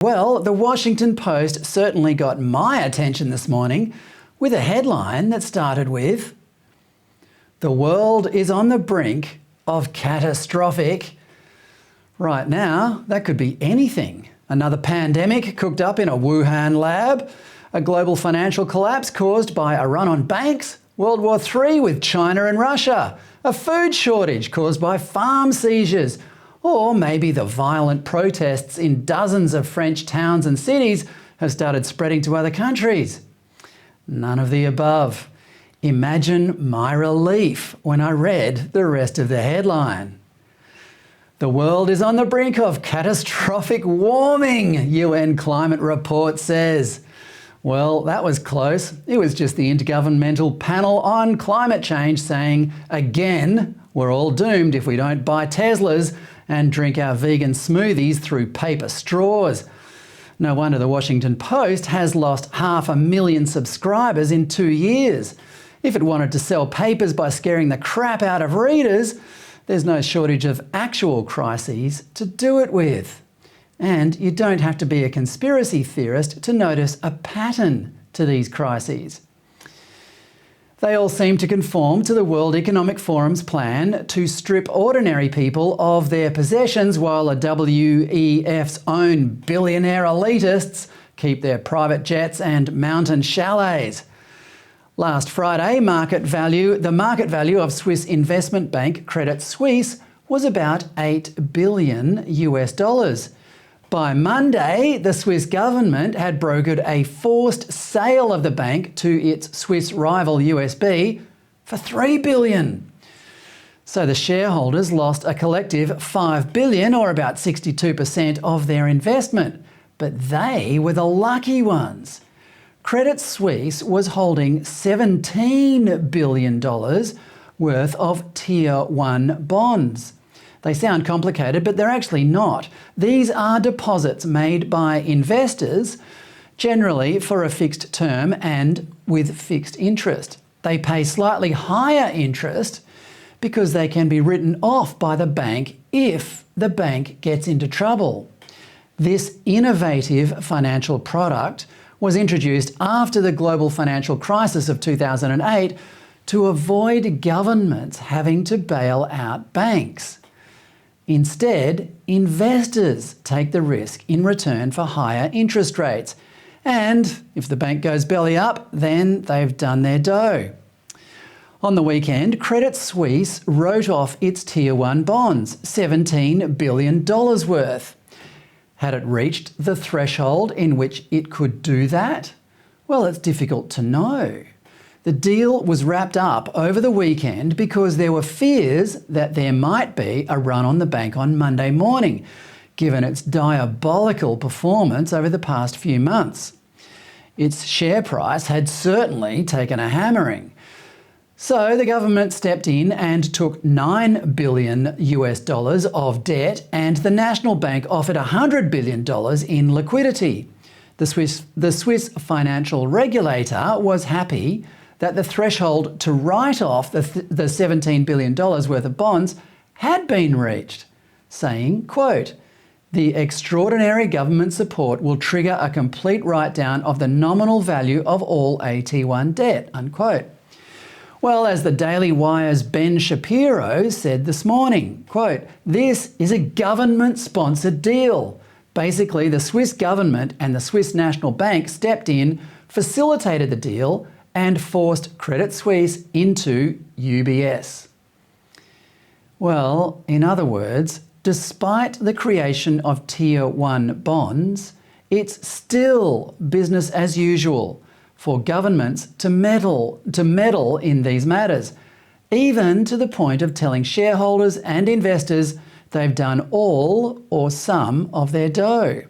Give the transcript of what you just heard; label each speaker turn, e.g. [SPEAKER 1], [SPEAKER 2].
[SPEAKER 1] Well, the Washington Post certainly got my attention this morning with a headline that started with, "The world is on the brink of catastrophic." Right now, that could be anything. Another pandemic cooked up in a Wuhan lab, a global financial collapse caused by a run on banks, World War III with China and Russia, a food shortage caused by farm seizures, or maybe the violent protests in dozens of French towns and cities have started spreading to other countries. None of the above. Imagine my relief when I read the rest of the headline. "The world is on the brink of catastrophic warming," UN climate report says. Well, that was close. It was just the Intergovernmental Panel on Climate Change saying, again, we're all doomed if we don't buy Teslas and drink our vegan smoothies through paper straws. No wonder the Washington Post has lost 500,000 subscribers in 2 years. If it wanted to sell papers by scaring the crap out of readers, there's no shortage of actual crises to do it with. And you don't have to be a conspiracy theorist to notice a pattern to these crises. They all seem to conform to the World Economic Forum's plan to strip ordinary people of their possessions while the WEF's own billionaire elitists keep their private jets and mountain chalets. Last Friday, the market value of Swiss investment bank Credit Suisse was about $8 billion US. By Monday, the Swiss government had brokered a forced sale of the bank to its Swiss rival USB for $3 billion. So the shareholders lost a collective $5 billion, or about 62% of their investment. But they were the lucky ones. Credit Suisse was holding $17 billion worth of Tier 1 bonds. They sound complicated, but they're actually not. These are deposits made by investors, generally for a fixed term and with fixed interest. They pay slightly higher interest because they can be written off by the bank if the bank gets into trouble. This innovative financial product was introduced after the global financial crisis of 2008 to avoid governments having to bail out banks. Instead, investors take the risk in return for higher interest rates. And if the bank goes belly up, then they've done their dough. On the weekend, Credit Suisse wrote off its Tier 1 bonds, $17 billion worth. Had it reached the threshold in which it could do that? Well, it's difficult to know. The deal was wrapped up over the weekend because there were fears that there might be a run on the bank on Monday morning, given its diabolical performance over the past few months. Its share price had certainly taken a hammering. So the government stepped in and took $9 billion US of debt, and the National Bank offered $100 billion in liquidity. The Swiss financial regulator was happy that the threshold to write off the $17 billion worth of bonds had been reached, saying, quote, "The extraordinary government support will trigger a complete write-down of the nominal value of all AT1 debt," unquote. Well, as the Daily Wire's Ben Shapiro said this morning, quote, "This is a government-sponsored deal. Basically, the Swiss government and the Swiss National Bank stepped in, facilitated the deal, and forced Credit Suisse into UBS." Well, in other words, despite the creation of Tier 1 bonds, it's still business as usual for governments to meddle in these matters, even to the point of telling shareholders and investors they've done all or some of their dough.